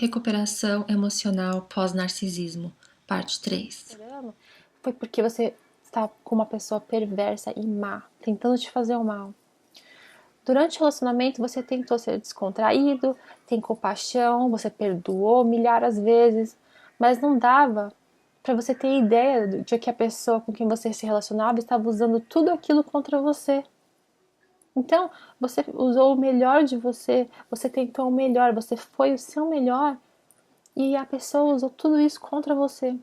Recuperação emocional pós-narcisismo, parte 3. Foi porque você está com uma pessoa perversa e má, tentando te fazer o mal. Durante o relacionamento, você tentou ser descontraído, tem compaixão, você perdoou milhares de vezes, mas não dava para você ter ideia de que a pessoa com quem você se relacionava estava usando tudo aquilo contra você. Então, você usou o melhor de você, você tentou o melhor, você foi o seu melhor e a pessoa usou tudo isso contra você.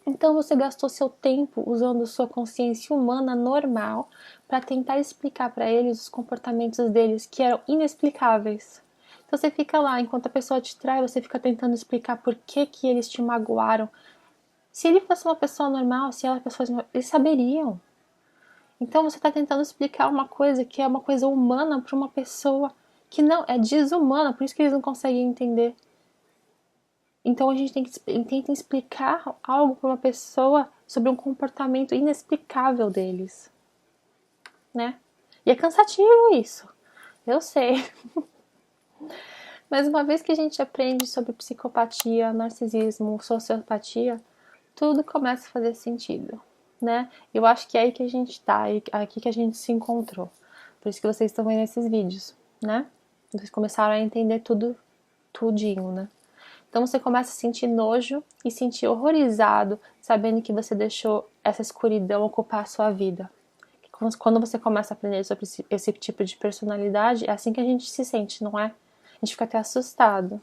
Então você gastou seu tempo usando sua consciência humana normal para tentar explicar para eles os comportamentos deles que eram inexplicáveis. Então você fica lá, enquanto a pessoa te trai, você fica tentando explicar por que eles te magoaram. Se ele fosse uma pessoa normal, se ela fosse eles saberiam. Então você está tentando explicar uma coisa que é uma coisa humana para uma pessoa que não é desumana, por isso que eles não conseguem entender. Então a gente tenta explicar algo para uma pessoa sobre um comportamento inexplicável deles, né? E é cansativo isso, eu sei. Mas uma vez que a gente aprende sobre psicopatia, narcisismo, sociopatia, tudo começa a fazer sentido, né? Eu acho que é aí que a gente tá, é aqui que a gente se encontrou. Por isso que vocês estão vendo esses vídeos, né? Vocês começaram a entender tudo, tudinho, né? Então você começa a sentir nojo e sentir horrorizado, sabendo que você deixou essa escuridão ocupar a sua vida. Quando você começa a aprender sobre esse tipo de personalidade, é assim que a gente se sente, não é? A gente fica até assustado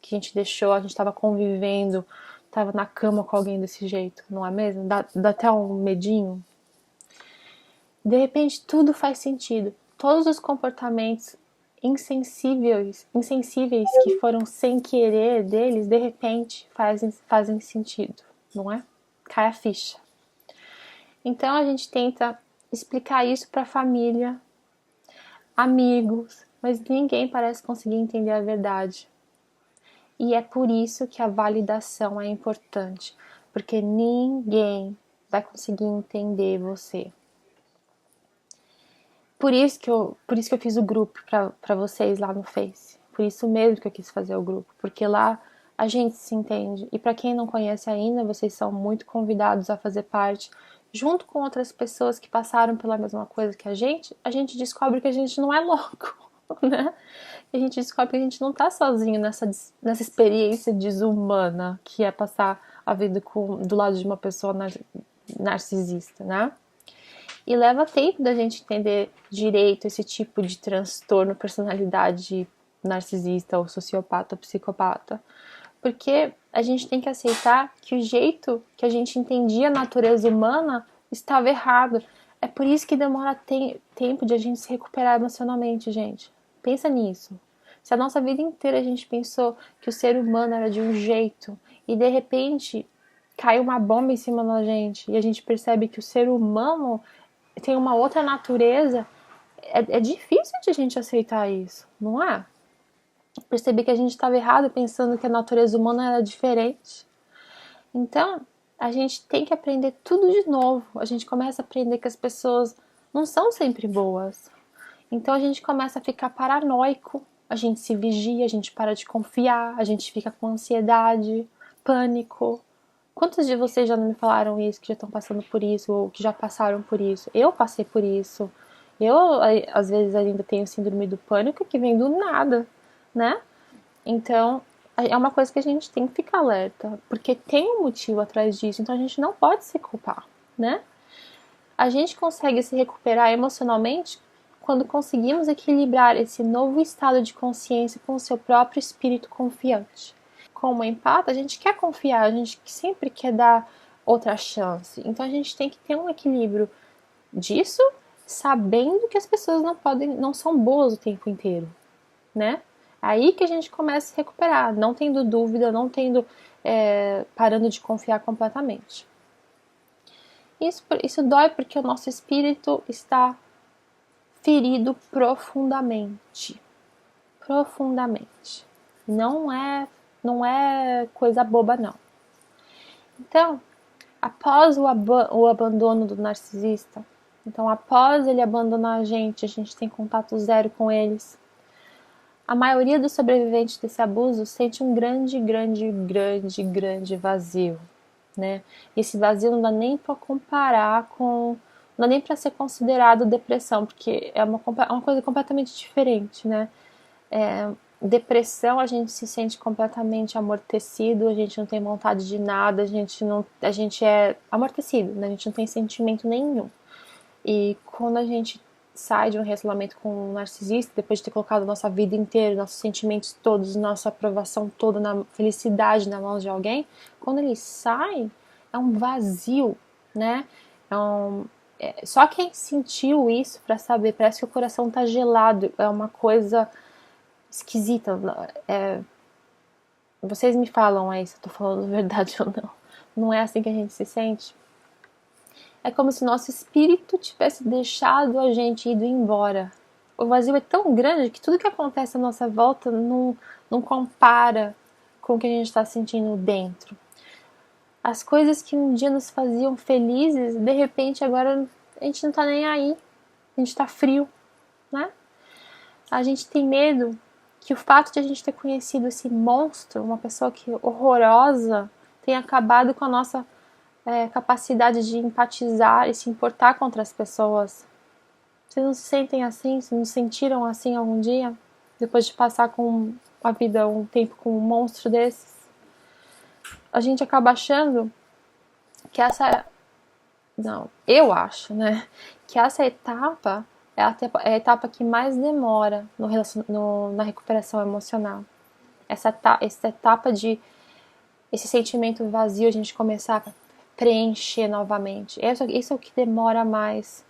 que a gente deixou, a gente estava convivendo, estava na cama com alguém desse jeito, não é mesmo? Dá até um medinho. De repente tudo faz sentido. Todos os comportamentos insensíveis que foram sem querer deles, de repente fazem sentido, não é? Cai a ficha. Então a gente tenta explicar isso para a família, amigos, mas ninguém parece conseguir entender a verdade. E é por isso que a validação é importante, porque ninguém vai conseguir entender você. Por isso que eu fiz o grupo para vocês lá no Face. Por isso mesmo que eu quis fazer o grupo, porque lá a gente se entende. E para quem não conhece ainda, vocês são muito convidados a fazer parte, junto com outras pessoas que passaram pela mesma coisa que a gente descobre que a gente não é louco, né? E a gente descobre que a gente não tá sozinho nessa experiência desumana que é passar a vida do lado de uma pessoa narcisista, né? E leva tempo da gente entender direito esse tipo de transtorno, personalidade narcisista ou sociopata ou psicopata. Porque a gente tem que aceitar que o jeito que a gente entendia a natureza humana estava errado. É por isso que demora tempo de a gente se recuperar emocionalmente, gente. Pensa nisso. Se a nossa vida inteira a gente pensou que o ser humano era de um jeito e de repente cai uma bomba em cima da gente e a gente percebe que o ser humano tem uma outra natureza, é difícil de a gente aceitar isso, não é? Perceber que a gente estava errado pensando que a natureza humana era diferente. Então, a gente tem que aprender tudo de novo. A gente começa a aprender que as pessoas não são sempre boas. Então a gente começa a ficar paranoico, a gente se vigia, a gente para de confiar, a gente fica com ansiedade, pânico. Quantos de vocês já não me falaram isso, que já estão passando por isso, ou que já passaram por isso? Eu passei por isso. Eu, às vezes, ainda tenho síndrome do pânico que vem do nada, né? Então, é uma coisa que a gente tem que ficar alerta, porque tem um motivo atrás disso, então a gente não pode se culpar, né? A gente consegue se recuperar emocionalmente quando conseguimos equilibrar esse novo estado de consciência com o seu próprio espírito confiante. Como empata, a gente quer confiar, a gente sempre quer dar outra chance. Então a gente tem que ter um equilíbrio disso, sabendo que as pessoas não são boas o tempo inteiro, né? Aí que a gente começa a se recuperar, não tendo dúvida, não tendo parando de confiar completamente. Isso dói porque o nosso espírito está ferido profundamente. Profundamente. Não é coisa boba, não. Então, após o abandono do A maioria dos sobreviventes desse abuso sente um grande, grande, grande, grande vazio, né? E esse vazio não dá nem para comparar com, não dá nem para ser considerado depressão, porque é uma coisa completamente diferente, né? Depressão, a gente se sente completamente amortecido, a gente não tem vontade de nada, a gente é amortecido, né? A gente não tem sentimento nenhum. E quando a gente sai de um relacionamento com um narcisista, depois de ter colocado nossa vida inteira, nossos sentimentos todos, nossa aprovação toda, na felicidade na mão de alguém, quando ele sai, é um vazio, né? Só quem sentiu isso para saber, parece que o coração tá gelado, é uma coisa esquisita. Vocês me falam aí se eu tô falando verdade ou não. Não é assim que a gente se sente? É como se nosso espírito tivesse deixado a gente ido embora. O vazio é tão grande que tudo que acontece à nossa volta não compara com o que a gente está sentindo dentro. As coisas que um dia nos faziam felizes, de repente agora a gente não tá nem aí. A gente tá frio, né? A gente tem medo que o fato de a gente ter conhecido esse monstro, uma pessoa que horrorosa, tenha acabado com a nossa capacidade de empatizar e se importar com outras pessoas. Vocês não se sentem assim? Vocês não se sentiram assim algum dia? Depois de passar com a vida um tempo com um monstro desses? A gente acaba achando que essa... Não, eu acho, né? Que essa etapa é a etapa que mais demora na recuperação emocional. Essa etapa de esse sentimento vazio, a gente começar a preencher novamente. Isso é o que demora mais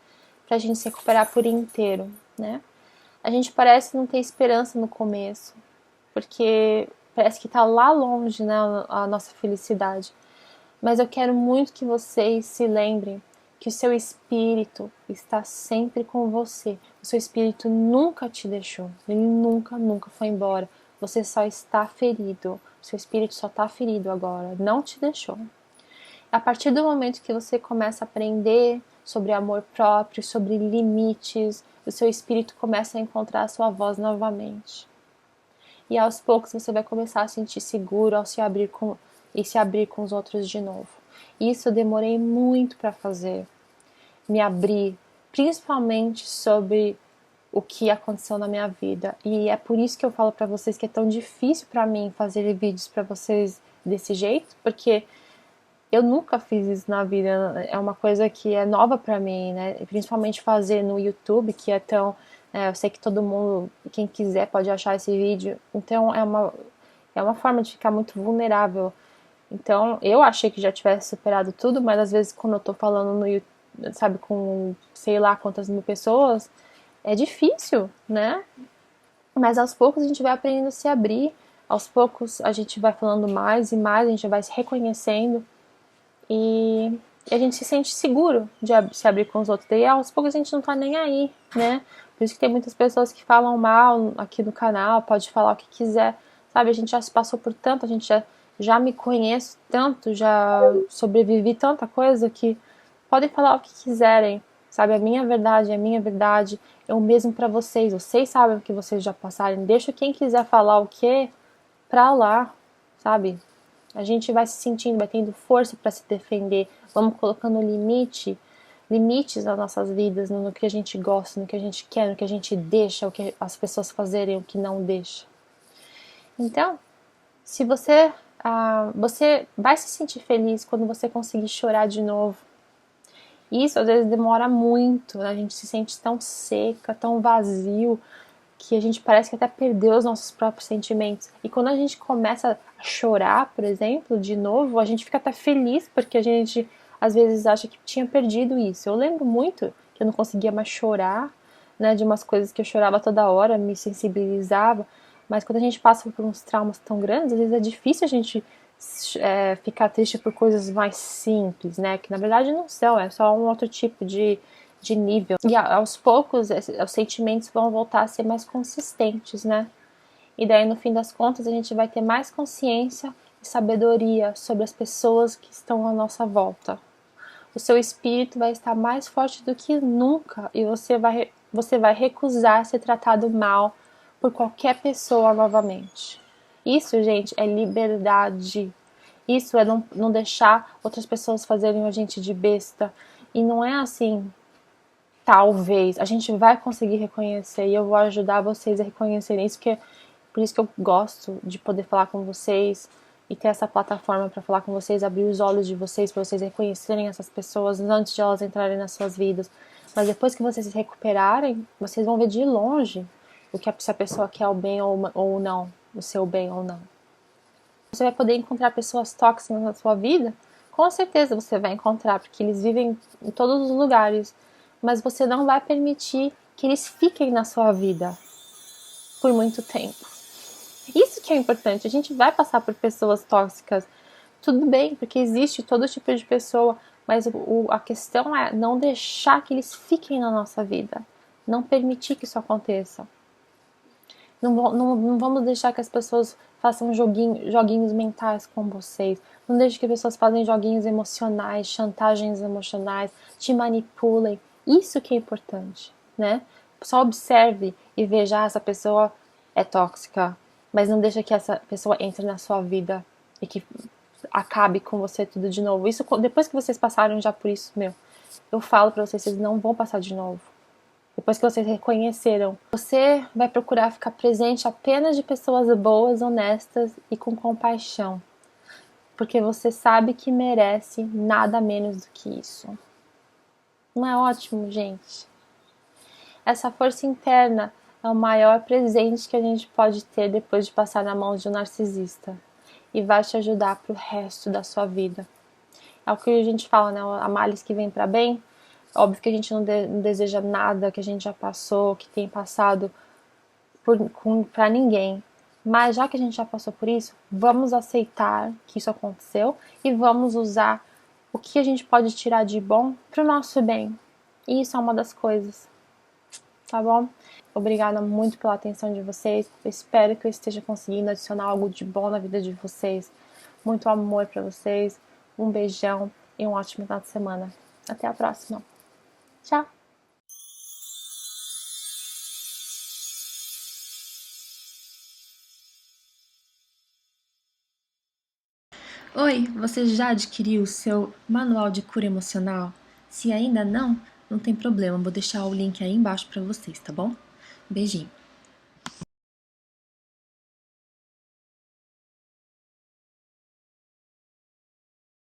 pra gente se recuperar por inteiro, né? A gente parece não ter esperança no começo, porque parece que tá lá longe, né, a nossa felicidade. Mas eu quero muito que vocês se lembrem que o seu espírito está sempre com você. O seu espírito nunca te deixou. Ele nunca, nunca foi embora. Você só está ferido. O seu espírito só está ferido agora. Não te deixou. A partir do momento que você começa a aprender sobre amor próprio, sobre limites, o seu espírito começa a encontrar a sua voz novamente. E aos poucos você vai começar a sentir seguro ao se abrir com os outros de novo. Isso eu demorei muito para fazer. Me abrir, principalmente sobre o que aconteceu na minha vida. E é por isso que eu falo para vocês que é tão difícil para mim fazer vídeos para vocês desse jeito, porque eu nunca fiz isso na vida, é uma coisa que é nova pra mim, né? Principalmente fazer no YouTube, que é tão... eu sei que todo mundo, quem quiser, pode achar esse vídeo. Então é uma forma de ficar muito vulnerável. Então eu achei que já tivesse superado tudo, mas às vezes quando eu tô falando no YouTube, sabe, com sei lá quantas mil pessoas, é difícil, né? Mas aos poucos a gente vai aprendendo a se abrir, aos poucos a gente vai falando mais e mais, a gente vai se reconhecendo. E a gente se sente seguro de se abrir com os outros. Daí aos poucos a gente não tá nem aí, né? Por isso que tem muitas pessoas que falam mal aqui no canal, pode falar o que quiser, sabe? A gente já se passou por tanto, a gente já me conheço tanto, já sobrevivi tanta coisa que podem falar o que quiserem, sabe? A minha verdade é a minha verdade, é o mesmo pra vocês sabem o que vocês já passaram, deixa quem quiser falar o que pra lá, sabe? A gente vai se sentindo, vai tendo força para se defender, vamos colocando limites nas nossas vidas, no que a gente gosta, no que a gente quer, no que a gente deixa, o que as pessoas fazerem, o que não deixa. Então, se você vai se sentir feliz quando você conseguir chorar de novo. Isso às vezes demora muito, a gente se sente tão seca, tão vazio, que a gente parece que até perdeu os nossos próprios sentimentos. E quando a gente começa a chorar, por exemplo, de novo, a gente fica até feliz, porque a gente às vezes acha que tinha perdido isso. Eu lembro muito que eu não conseguia mais chorar, né, de umas coisas que eu chorava toda hora, me sensibilizava, mas quando a gente passa por uns traumas tão grandes, às vezes é difícil a gente ficar triste por coisas mais simples, né, que na verdade não são, é só um outro tipo de nível. E aos poucos os sentimentos vão voltar a ser mais consistentes, né? E daí no fim das contas a gente vai ter mais consciência e sabedoria sobre as pessoas que estão à nossa volta. O seu espírito vai estar mais forte do que nunca e você vai recusar ser tratado mal por qualquer pessoa novamente. Isso, gente, é liberdade. Isso é não deixar outras pessoas fazerem a gente de besta. E não é assim, talvez. A gente vai conseguir reconhecer e eu vou ajudar vocês a reconhecerem isso, por isso que eu gosto de poder falar com vocês e ter essa plataforma para falar com vocês, abrir os olhos de vocês, para vocês reconhecerem essas pessoas antes de elas entrarem nas suas vidas. Mas depois que vocês se recuperarem, vocês vão ver de longe o que se a pessoa quer o bem ou não, o seu bem ou não. Você vai poder encontrar pessoas tóxicas na sua vida? Com certeza você vai encontrar, porque eles vivem em todos os lugares. Mas você não vai permitir que eles fiquem na sua vida por muito tempo. Isso que é importante. A gente vai passar por pessoas tóxicas. Tudo bem, porque existe todo tipo de pessoa. Mas a questão é não deixar que eles fiquem na nossa vida. Não permitir que isso aconteça. Não vamos deixar que as pessoas façam joguinhos mentais com vocês. Não deixe que as pessoas façam joguinhos emocionais, chantagens emocionais, te manipulem. Isso que é importante, né? Só observe e veja, essa pessoa é tóxica, mas não deixa que essa pessoa entre na sua vida e que acabe com você tudo de novo. Isso depois que vocês passaram já por isso, eu falo pra vocês não vão passar de novo. Depois que vocês reconheceram, você vai procurar ficar presente apenas de pessoas boas, honestas e com compaixão. Porque você sabe que merece nada menos do que isso. Não é ótimo, gente? Essa força interna é o maior presente que a gente pode ter depois de passar na mão de um narcisista. E vai te ajudar pro resto da sua vida. É o que a gente fala, né? A males que vem para bem. Óbvio que a gente não deseja nada que a gente já passou, que tem passado para ninguém. Mas já que a gente já passou por isso, vamos aceitar que isso aconteceu e vamos usar o que a gente pode tirar de bom pro nosso bem. E isso é uma das coisas. Tá bom? Obrigada muito pela atenção de vocês. Eu espero que eu esteja conseguindo adicionar algo de bom na vida de vocês. Muito amor para vocês. Um beijão e um ótimo final de semana. Até a próxima. Tchau! Oi, você já adquiriu o seu manual de cura emocional? Se ainda não, não tem problema, vou deixar o link aí embaixo para vocês, tá bom? Beijinho!